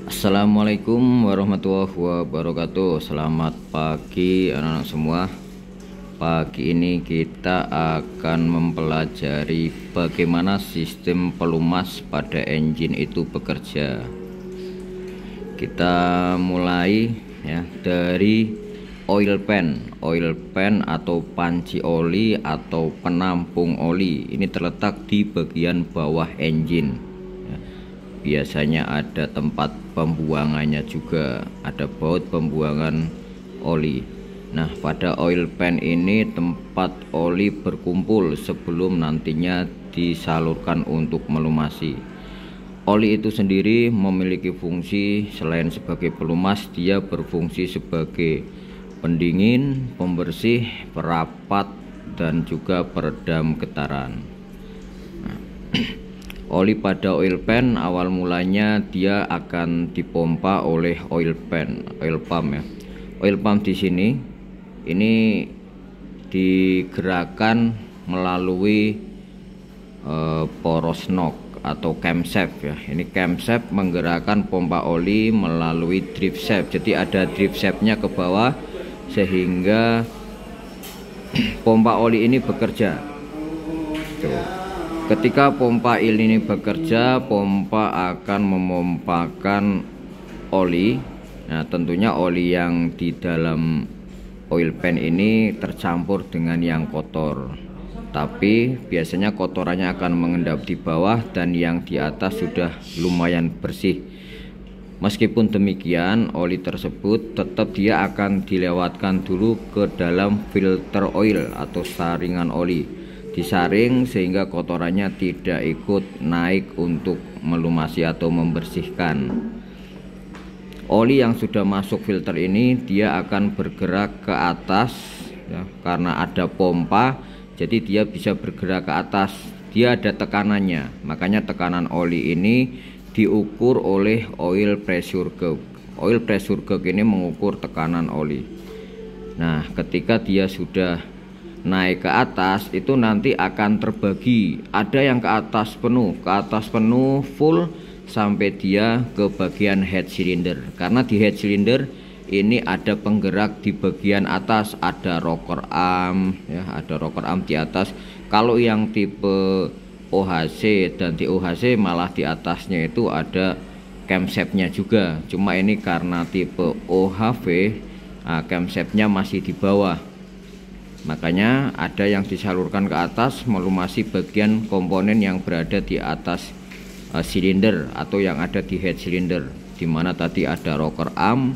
Assalamualaikum warahmatullahi wabarakatuh. Selamat pagi anak-anak semua. Pagi ini kita akan mempelajari bagaimana sistem pelumas pada engine itu bekerja. Kita mulai ya dari oil pan atau panci oli atau penampung oli. Ini terletak di bagian bawah engine. Biasanya ada tempat pembuangannya juga, ada baut pembuangan oli. Nah, pada oil pan ini tempat oli berkumpul sebelum nantinya disalurkan untuk melumasi. Oli itu sendiri memiliki fungsi selain sebagai pelumas, dia berfungsi sebagai pendingin, pembersih, perapat, dan juga peredam getaran. Oli pada oil pan awal mulanya dia akan dipompa oleh oil pump ya. Oil pump di sini ini digerakkan melalui poros nok atau camshaft ya. Ini camshaft menggerakkan pompa oli melalui drive shaft. Jadi ada drive shaftnya ke bawah sehingga pompa oli ini bekerja. Tuh. Ketika pompa ini bekerja, pompa akan memompakan oli. Nah, tentunya oli yang di dalam oil pan ini tercampur dengan yang kotor. Tapi biasanya kotorannya akan mengendap di bawah dan yang di atas sudah lumayan bersih. Meskipun demikian, oli tersebut tetap dia akan dilewatkan dulu ke dalam filter oil atau saringan oli. Disaring sehingga kotorannya tidak ikut naik untuk melumasi atau membersihkan. Oli yang sudah masuk filter ini dia akan bergerak ke atas ya, karena ada pompa, jadi dia bisa bergerak ke atas. Dia ada tekanannya, makanya tekanan oli ini diukur oleh oil pressure gauge. Oil pressure gauge ini mengukur tekanan oli. Nah, ketika dia sudah naik ke atas itu nanti akan terbagi, ada yang ke atas penuh full sampai dia ke bagian head cylinder. Karena di head cylinder ini ada penggerak di bagian atas, ada rocker arm ya, ada rocker arm di atas. Kalau yang tipe OHC dan TOHC malah di atasnya itu ada camshaftnya juga. Cuma ini karena tipe OHV, camshaftnya masih di bawah. Makanya ada yang disalurkan ke atas melumasi bagian komponen yang berada di atas silinder atau yang ada di head cylinder, dimana tadi ada rocker arm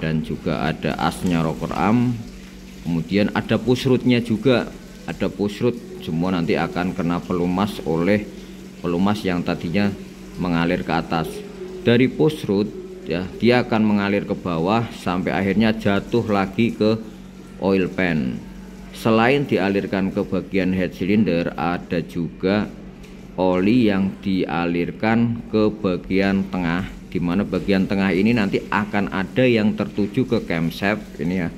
dan juga ada asnya rocker arm. Kemudian ada push rodnya juga, ada push rod, semua nanti akan kena pelumas oleh pelumas yang tadinya mengalir ke atas. Dari push rod ya, dia akan mengalir ke bawah sampai akhirnya jatuh lagi ke oil pan. Selain dialirkan ke bagian head cylinder, ada juga oli yang dialirkan ke bagian tengah, di mana bagian tengah ini nanti akan ada yang tertuju ke camshaft. Ini ya,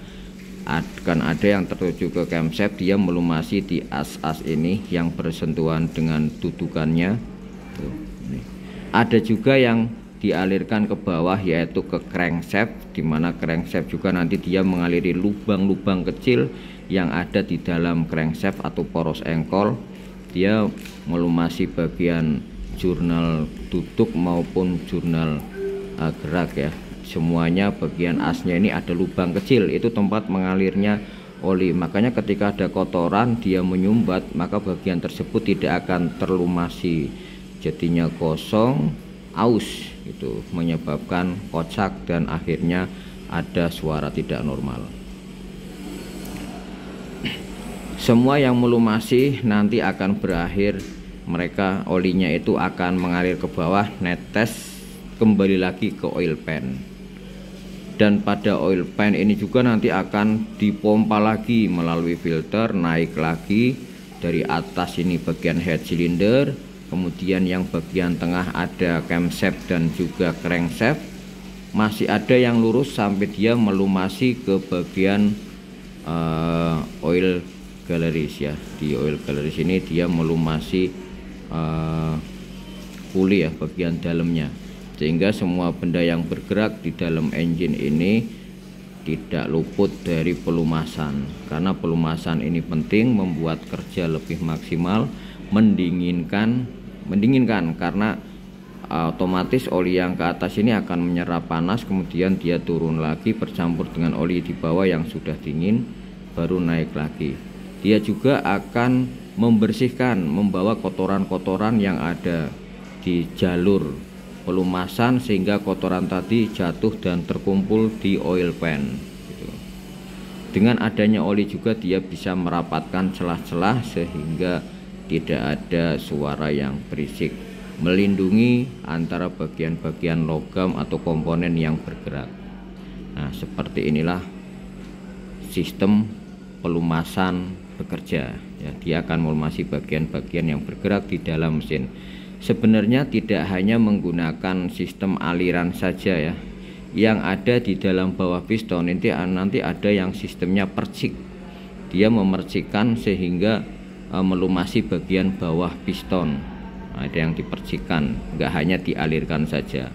akan ada yang tertuju ke camshaft, dia melumasi di as-as ini yang bersentuhan dengan dudukannya. Tuh, ini. Ada juga yang dialirkan ke bawah yaitu ke crankshaft, di mana crankshaft juga nanti dia mengaliri lubang-lubang kecil yang ada di dalam crankshaft atau poros engkol. Dia melumasi bagian jurnal duduk maupun jurnal gerak ya. Semuanya bagian asnya ini ada lubang kecil, itu tempat mengalirnya oli. Makanya ketika ada kotoran dia menyumbat, maka bagian tersebut tidak akan terlumasi, jadinya kosong, aus, itu menyebabkan kocak dan akhirnya ada suara tidak normal. Semua yang melumasi nanti akan berakhir, mereka olinya itu akan mengalir ke bawah, netes kembali lagi ke oil pan. Dan pada oil pan ini juga nanti akan dipompa lagi melalui filter, naik lagi dari atas ini bagian head cylinder, kemudian yang bagian tengah ada camshaft dan juga crankshaft. Masih ada yang lurus sampai dia melumasi ke bagian oil galleries ya. Di oil galleries ini dia melumasi puli ya, bagian dalamnya. sehingga semua benda yang bergerak di dalam engine ini tidak luput dari pelumasan, karena pelumasan ini penting membuat kerja lebih maksimal, mendinginkan karena otomatis oli yang ke atas ini akan menyerap panas, kemudian dia turun lagi bercampur dengan oli di bawah yang sudah dingin baru naik lagi. Dia juga akan membersihkan, membawa kotoran-kotoran yang ada di jalur pelumasan sehingga kotoran tadi jatuh dan terkumpul di oil pan gitu. Dengan adanya oli juga dia bisa merapatkan celah-celah sehingga tidak ada suara yang berisik, melindungi antara bagian-bagian logam atau komponen yang bergerak. Nah, seperti inilah sistem pelumasan bekerja ya. Dia akan melumasi bagian-bagian yang bergerak di dalam mesin. Sebenarnya tidak hanya menggunakan sistem aliran saja ya, yang ada di dalam bawah piston nanti ada yang sistemnya percik. Dia memercikkan sehingga melumasi bagian bawah piston. Ada yang dipercikkan, nggak hanya dialirkan saja.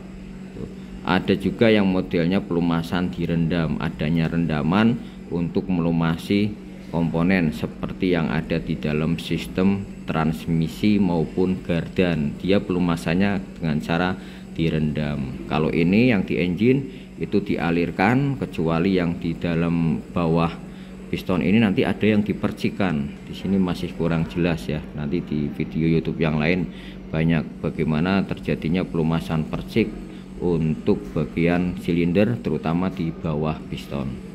Ada juga yang modelnya pelumasan direndam, adanya rendaman untuk melumasi komponen seperti yang ada di dalam sistem transmisi maupun gardan. Dia pelumasannya dengan cara direndam. Kalau ini yang di engine itu dialirkan, kecuali yang di dalam bawah piston ini nanti ada yang dipercikan. Di sini masih kurang jelas ya. Nanti di video YouTube yang lain banyak bagaimana terjadinya pelumasan percik untuk bagian silinder terutama di bawah piston.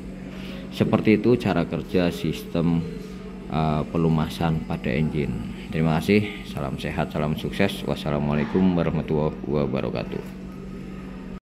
Seperti itu cara kerja sistem pelumasan pada engine. Terima kasih, salam sehat, salam sukses. Wassalamualaikum warahmatullahi wabarakatuh.